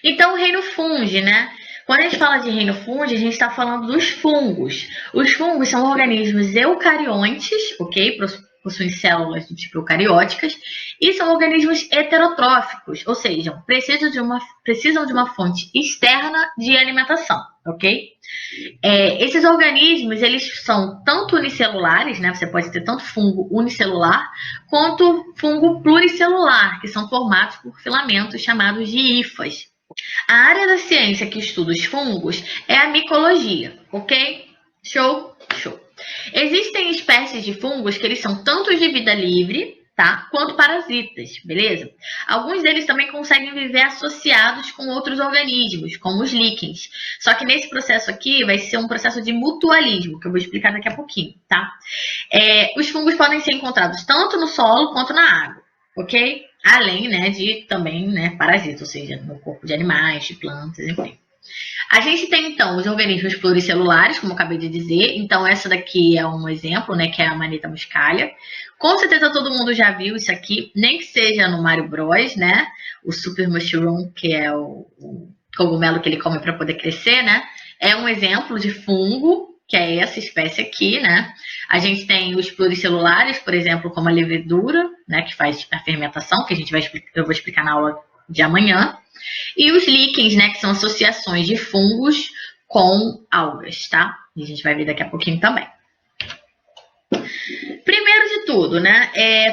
Então, o reino fungi, né? Quando a gente fala de reino fungi, a gente está falando dos fungos. Os fungos são organismos eucariontes, ok? Possuem células do tipo eucarióticas, e são organismos heterotróficos, ou seja, precisam de uma fonte externa de alimentação, ok? Esses organismos, eles são tanto unicelulares, né? Você pode ter tanto fungo unicelular, quanto fungo pluricelular, que são formados por filamentos chamados de hifas. A área da ciência que estuda os fungos é a micologia, ok? Show? Show. Existem espécies de fungos que eles são tanto de vida livre, tá? Quanto parasitas, beleza? Alguns deles também conseguem viver associados com outros organismos, como os líquens. Só que nesse processo aqui vai ser um processo de mutualismo, que eu vou explicar daqui a pouquinho, tá? Os fungos podem ser encontrados tanto no solo quanto na água, ok? Além, né, de também, né, parasitas, ou seja, no corpo de animais, de plantas, enfim. A gente tem, então, os organismos pluricelulares, como eu acabei de dizer. Então, essa daqui é um exemplo, né, que é a Manita muscaria. Com certeza todo mundo já viu isso aqui, nem que seja no Mario Bros, né? O Super Mushroom, que é o cogumelo que ele come para poder crescer, né? É um exemplo de fungo, que é essa espécie aqui, né? A gente tem os pluricelulares, por exemplo, como a levedura, né, que faz a fermentação, que eu vou explicar na aula de amanhã. E os líquens, né, que são associações de fungos com algas, tá? E a gente vai ver daqui a pouquinho também. Primeiro de tudo, né,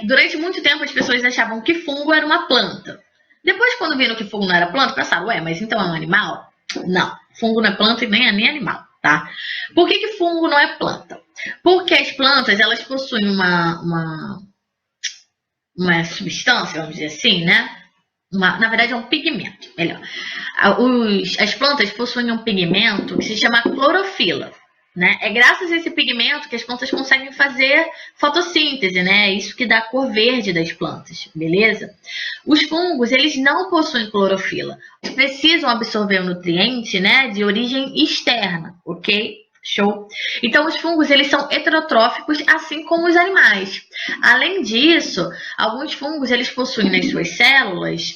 durante muito tempo as pessoas achavam que fungo era uma planta. Depois, quando viram que fungo não era planta, pensaram, mas então é um animal? Não, fungo não é planta e nem é nem animal, tá? Por que fungo não é planta? Porque as plantas, elas possuem uma substância, vamos dizer assim, né? Na verdade é um pigmento, melhor. As plantas possuem um pigmento que se chama clorofila, né? É graças a esse pigmento que as plantas conseguem fazer fotossíntese, né? Isso que dá a cor verde das plantas, beleza? Os fungos, eles não possuem clorofila. Eles precisam absorver o nutriente, né, de origem externa, ok? Show? Então, os fungos, eles são heterotróficos, assim como os animais. Além disso, alguns fungos, eles possuem nas suas células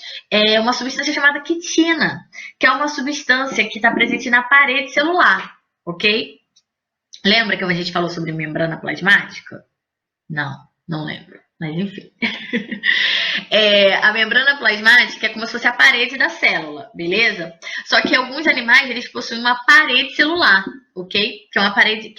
uma substância chamada quitina, que é uma substância que está presente na parede celular, ok? Lembra que a gente falou sobre membrana plasmática? Não lembro, mas enfim. A membrana plasmática é como se fosse a parede da célula, beleza? Só que alguns animais, eles possuem uma parede celular, ok? Que é uma parede,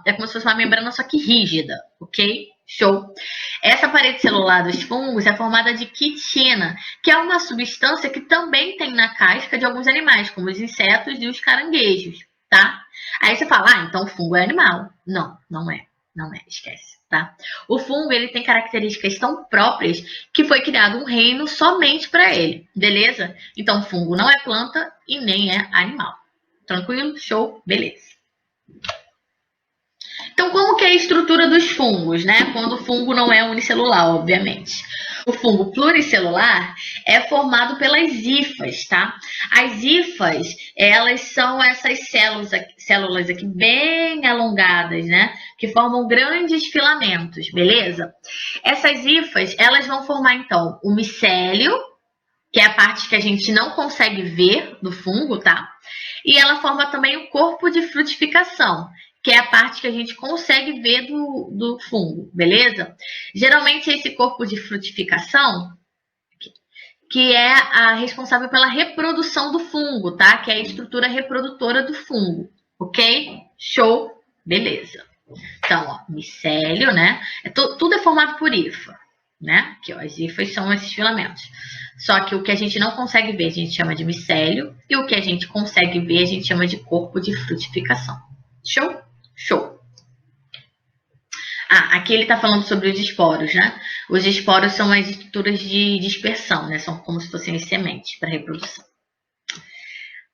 é como se fosse uma membrana, só que rígida, ok? Show! Essa parede celular dos fungos é formada de quitina, que é uma substância que também tem na casca de alguns animais, como os insetos e os caranguejos, tá? Aí você fala, então o fungo é animal. Não é, esquece, tá? O fungo, ele tem características tão próprias que foi criado um reino somente para ele, beleza? Então o fungo não é planta e nem é animal. Tranquilo? Show? Beleza. Então, como que é a estrutura dos fungos, né? Quando o fungo não é unicelular, obviamente. O fungo pluricelular é formado pelas hifas, tá? As hifas, elas são essas células aqui bem alongadas, né? Que formam grandes filamentos, beleza? Essas hifas, elas vão formar, então, o micélio, que é a parte que a gente não consegue ver do fungo, tá? E ela forma também o corpo de frutificação, que é a parte que a gente consegue ver do fungo, beleza? Geralmente esse corpo de frutificação, que é a responsável pela reprodução do fungo, tá? Que é a estrutura reprodutora do fungo, ok? Show? Beleza. Então, ó, micélio, né? Tudo é formado por hifa, né? Aqui, ó, as hifas são esses filamentos. Só que o que a gente não consegue ver, a gente chama de micélio, e o que a gente consegue ver, a gente chama de corpo de frutificação. Show? Show. Aqui ele está falando sobre os esporos, né? Os esporos são as estruturas de dispersão, né? São como se fossem as sementes para reprodução.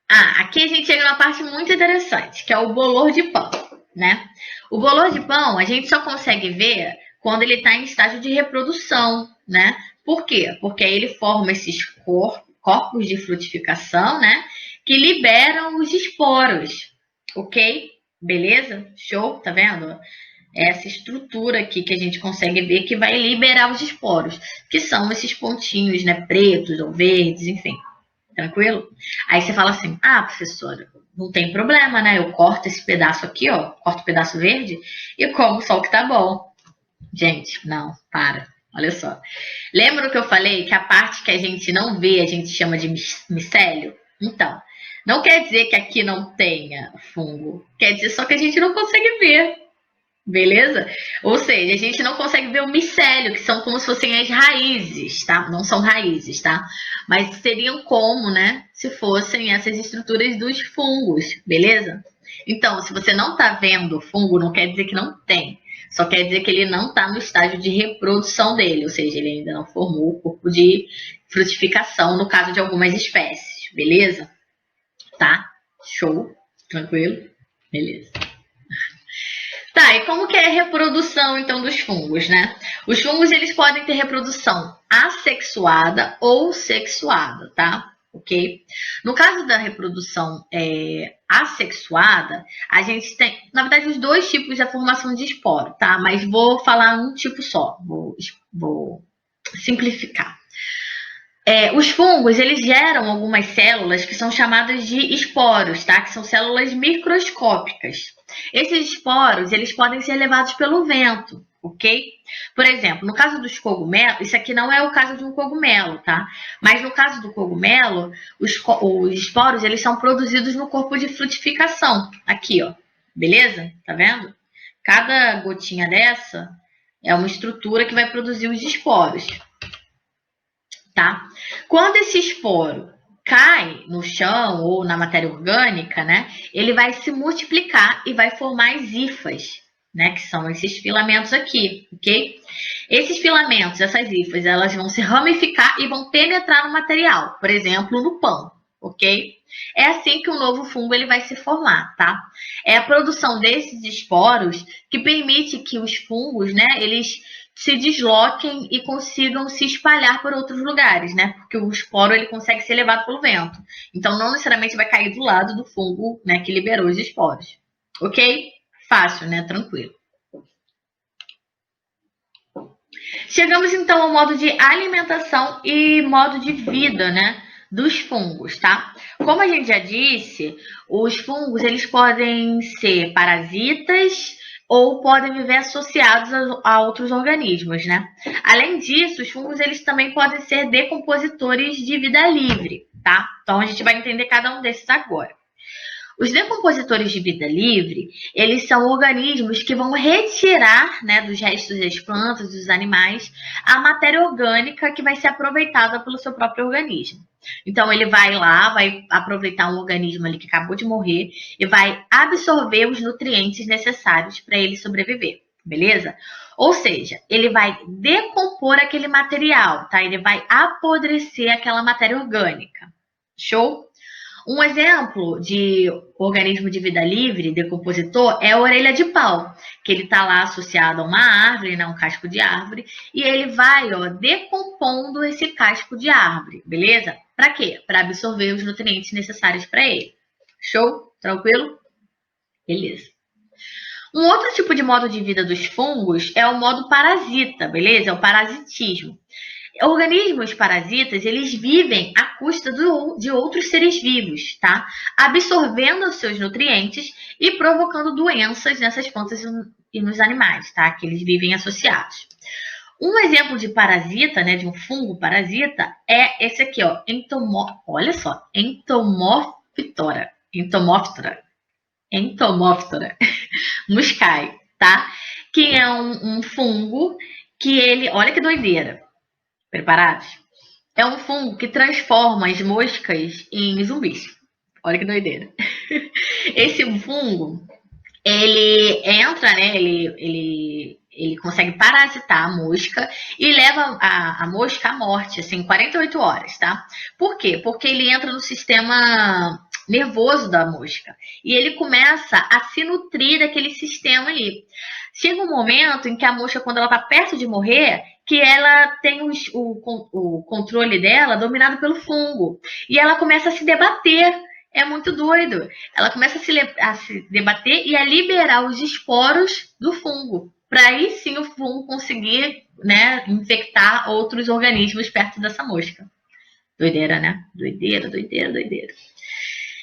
Aqui a gente chega numa parte muito interessante, que é o bolor de pão, né? O bolor de pão a gente só consegue ver quando ele está em estágio de reprodução, né? Por quê? Porque aí ele forma esses corpos de frutificação, né? Que liberam os esporos, ok? Beleza? Show? Tá vendo? Essa estrutura aqui que a gente consegue ver que vai liberar os esporos, que são esses pontinhos, né? Pretos ou verdes, enfim. Tranquilo? Aí você fala assim, ah, professora, não tem problema, né? Eu corto esse pedaço aqui, ó, corto o pedaço verde e como só o que tá bom. Gente, não, para. Olha só. Lembra que eu falei que a parte que a gente não vê, a gente chama de micélio? Então, não quer dizer que aqui não tenha fungo. Quer dizer só que a gente não consegue ver. Beleza? Ou seja, a gente não consegue ver o micélio, que são como se fossem as raízes, tá? Não são raízes, tá? Mas seriam como, né? Se fossem essas estruturas dos fungos, beleza? Então, se você não tá vendo o fungo, não quer dizer que não tem. Só quer dizer que ele não tá no estágio de reprodução dele, ou seja, ele ainda não formou o corpo de frutificação, no caso de algumas espécies, beleza? Tá? Show? Tranquilo? Beleza. Tá, e como que é a reprodução, então, dos fungos, né? Os fungos, eles podem ter reprodução assexuada ou sexuada, tá? Ok? No caso da reprodução assexuada, a gente tem, na verdade, os dois tipos de formação de esporo, tá? Mas vou falar um tipo só, vou simplificar. Os fungos, eles geram algumas células que são chamadas de esporos, tá? Que são células microscópicas. Esses esporos, eles podem ser levados pelo vento, ok? Por exemplo, no caso dos cogumelos, isso aqui não é o caso de um cogumelo, tá? Mas no caso do cogumelo, os esporos, eles são produzidos no corpo de frutificação, aqui, ó. Beleza? Tá vendo? Cada gotinha dessa é uma estrutura que vai produzir os esporos. Tá? Quando esse esporo cai no chão ou na matéria orgânica, né, ele vai se multiplicar e vai formar as hifas, né, que são esses filamentos aqui, ok? Esses filamentos, essas hifas, elas vão se ramificar e vão penetrar no material, por exemplo, no pão, ok? É assim que o novo fungo ele vai se formar, tá? É a produção desses esporos que permite que os fungos, né, eles se desloquem e consigam se espalhar por outros lugares, né? Porque o esporo ele consegue ser levado pelo vento. Então, não necessariamente vai cair do lado do fungo, né, que liberou os esporos. Ok? Fácil, né? Tranquilo. Chegamos então ao modo de alimentação e modo de vida, né, dos fungos, tá? Como a gente já disse, os fungos eles podem ser parasitas ou podem viver associados a outros organismos, né? Além disso, os fungos eles também podem ser decompositores de vida livre, tá? Então a gente vai entender cada um desses agora. Os decompositores de vida livre, eles são organismos que vão retirar, né, dos restos das plantas, dos animais, a matéria orgânica que vai ser aproveitada pelo seu próprio organismo. Então, ele vai lá, vai aproveitar um organismo ali que acabou de morrer e vai absorver os nutrientes necessários para ele sobreviver, beleza? Ou seja, ele vai decompor aquele material, tá? Ele vai apodrecer aquela matéria orgânica. Show? Um exemplo de organismo de vida livre, decompositor, é a orelha de pau, que ele está lá associado a uma árvore, né, um casco de árvore, e ele vai decompondo esse casco de árvore, beleza? Para quê? Para absorver os nutrientes necessários para ele. Show? Tranquilo? Beleza. Um outro tipo de modo de vida dos fungos é o modo parasita, beleza? É o parasitismo. Organismos parasitas, eles vivem à custa de outros seres vivos, tá? Absorvendo os seus nutrientes e provocando doenças nessas plantas e nos animais, tá? Que eles vivem associados. Um exemplo de parasita, né, de um fungo parasita, é esse aqui, ó, olha só, Entomophytora. Entomophytora muscae, tá? Que é um fungo que ele, olha que doideira. Preparados? É um fungo que transforma as moscas em zumbis. Olha que doideira. Esse fungo, ele entra, né? Ele consegue parasitar a mosca e leva a mosca à morte, assim, 48 horas, tá? Por quê? Porque ele entra no sistema nervoso da mosca e ele começa a se nutrir daquele sistema ali. Chega um momento em que a mosca, quando ela está perto de morrer, que ela tem o controle dela dominado pelo fungo. E ela começa a se debater. É muito doido. Ela começa a se debater e a liberar os esporos do fungo. Para aí sim o fungo conseguir, né, infectar outros organismos perto dessa mosca. Doideira, né? Doideira.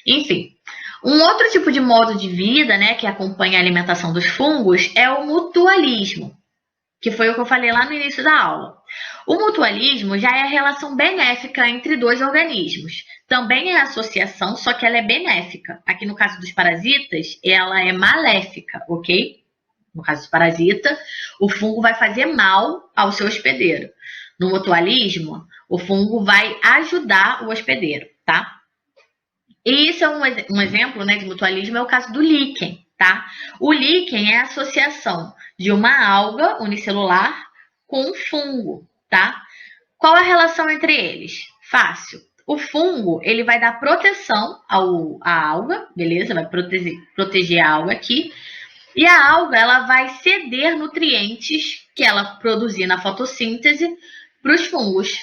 Enfim, um outro tipo de modo de vida, né, que acompanha a alimentação dos fungos é o mutualismo, que foi o que eu falei lá no início da aula. O mutualismo já é a relação benéfica entre dois organismos. Também é associação, só que ela é benéfica. Aqui no caso dos parasitas, ela é maléfica, ok? No caso do parasita, o fungo vai fazer mal ao seu hospedeiro. No mutualismo, o fungo vai ajudar o hospedeiro, tá? E isso é um exemplo, né, de mutualismo, é o caso do líquen, tá? O líquen é a associação de uma alga unicelular com um fungo, tá? Qual a relação entre eles? Fácil. O fungo, ele vai dar proteção à alga, beleza? Vai proteger a alga aqui. E a alga, ela vai ceder nutrientes que ela produzir na fotossíntese para os fungos.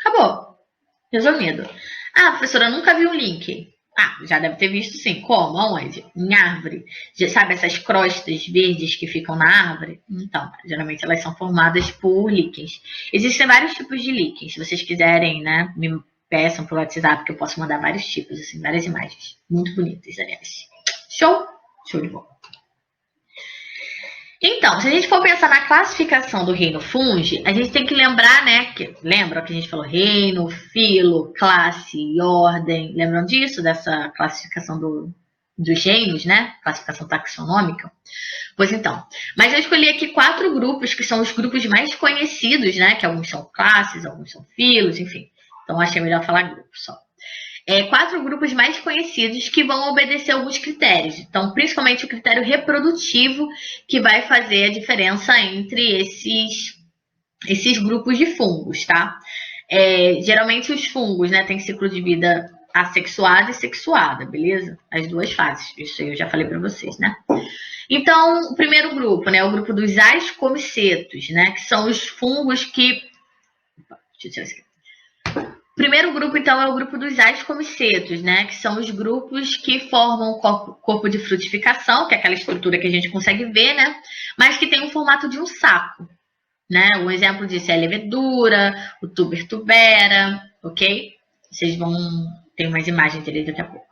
Acabou. Resumido. Ah, professora, eu nunca vi um link. Ah, já deve ter visto sim. Como? Aonde? Em árvore. Já sabe essas crostas verdes que ficam na árvore? Então, geralmente elas são formadas por líquens. Existem vários tipos de líquens. Se vocês quiserem, né, me peçam pro WhatsApp que eu posso mandar vários tipos, assim, várias imagens. Muito bonitas, aliás. Show? Show de bola. Então, se a gente for pensar na classificação do reino fungi, a gente tem que lembrar, né? Lembra que a gente falou reino, filo, classe e ordem? Lembram disso? Dessa classificação dos reinos, né? Classificação taxonômica? Pois então. Mas eu escolhi aqui 4 grupos que são os grupos mais conhecidos, né? Que alguns são classes, alguns são filos, enfim. Então, achei melhor falar grupos só. 4 grupos mais conhecidos que vão obedecer alguns critérios. Então, principalmente o critério reprodutivo, que vai fazer a diferença entre esses grupos de fungos, tá? Geralmente os fungos, né, têm ciclo de vida assexuada e sexuada, beleza? As duas fases, isso aí eu já falei para vocês, né? Então, o primeiro grupo, né, é o grupo dos ascomicetos, né, que são os fungos que... Deixa eu tirar isso aqui. O primeiro grupo, então, é o grupo dos ascomicetos, né? Que são os grupos que formam o corpo de frutificação, que é aquela estrutura que a gente consegue ver, né? Mas que tem o formato de um saco, né? Um exemplo disso é a levedura, o tuber tubera, ok? Vocês vão ter umas imagens dele daqui a pouco.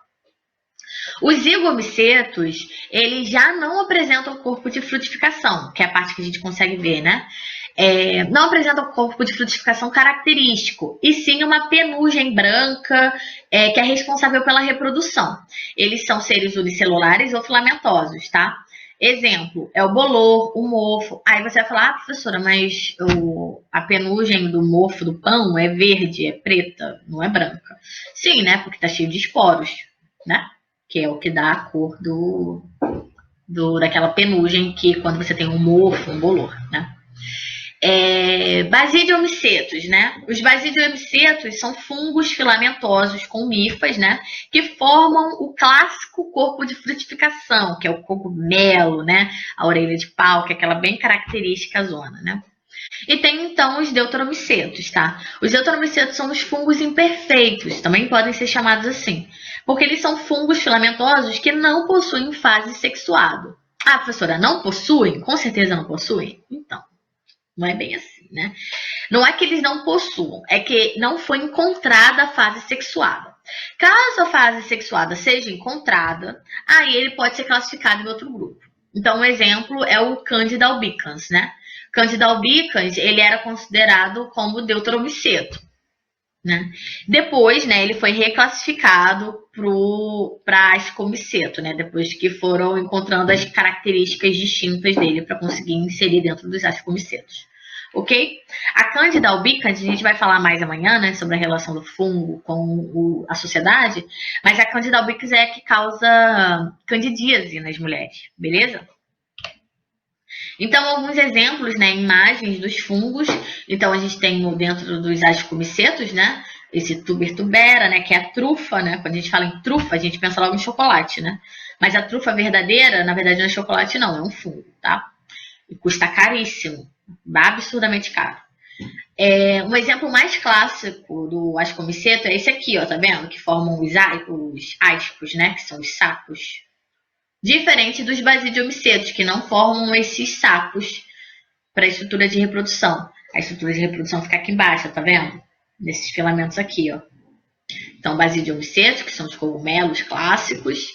Os zigomicetos, eles já não apresentam corpo de frutificação, que é a parte que a gente consegue ver, né? Não apresentam corpo de frutificação característico, e sim uma penugem branca que é responsável pela reprodução. Eles são seres unicelulares ou filamentosos, tá? Exemplo, é o bolor, o mofo. Aí você vai falar, professora, mas a penugem do mofo do pão é verde, é preta, não é branca. Sim, né? Porque tá cheio de esporos, né? Que é o que dá a cor daquela penugem que quando você tem um mofo, um bolor, né? Basidiomicetos, né? Os basidiomicetos são fungos filamentosos com hifas, né? Que formam o clássico corpo de frutificação, que é o cogumelo, né? A orelha de pau, que é aquela bem característica zona, né? E tem então os deuteromicetos, tá? Os deuteromicetos são os fungos imperfeitos, também podem ser chamados assim, porque eles são fungos filamentosos que não possuem fase sexuada. Ah, professora, não possuem? Com certeza não possuem? Então, não é bem assim, né? Não é que eles não possuam, é que não foi encontrada a fase sexuada. Caso a fase sexuada seja encontrada, aí ele pode ser classificado em outro grupo. Então, um exemplo é o Candida albicans, né? Candida albicans, ele era considerado como deuteromiceto, né? Depois, né, ele foi reclassificado para ascomiceto, né? Depois que foram encontrando as características distintas dele para conseguir inserir dentro dos ascomicetos. Ok? A Candida albicans, a gente vai falar mais amanhã, né, sobre a relação do fungo com a sociedade, mas a Candida albicans é a que causa candidíase nas mulheres, beleza? Então, alguns exemplos, né, imagens dos fungos. Então, a gente tem dentro dos ascomicetos, né, esse tuber tubera, né, que é a trufa, né? Quando a gente fala em trufa, a gente pensa logo em chocolate, né? Mas a trufa verdadeira, na verdade, não é chocolate, não, é um fungo, tá? E custa caríssimo, absurdamente caro. Um exemplo mais clássico do ascomiceto é esse aqui, ó, tá vendo? Que formam os ascos, né? Que são os sacos. Diferente dos basidiomicetos, que não formam esses sacos para a estrutura de reprodução. A estrutura de reprodução fica aqui embaixo, tá vendo? Nesses filamentos aqui, ó. Então, basidiomicetos, que são os cogumelos clássicos.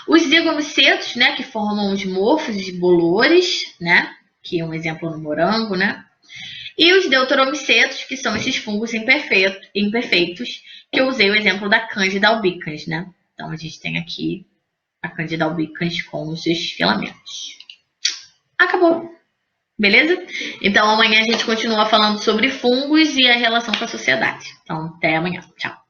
Os zigomicetos, né, que formam os morfos e bolores, né, que é um exemplo no morango, né. E os deuteromicetos, que são esses fungos imperfeitos, que eu usei o exemplo da Candida albicans, né. Então, a gente tem aqui a Candida albicans com os seus filamentos. Acabou. Beleza? Então, amanhã a gente continua falando sobre fungos e a relação com a sociedade. Então, até amanhã. Tchau.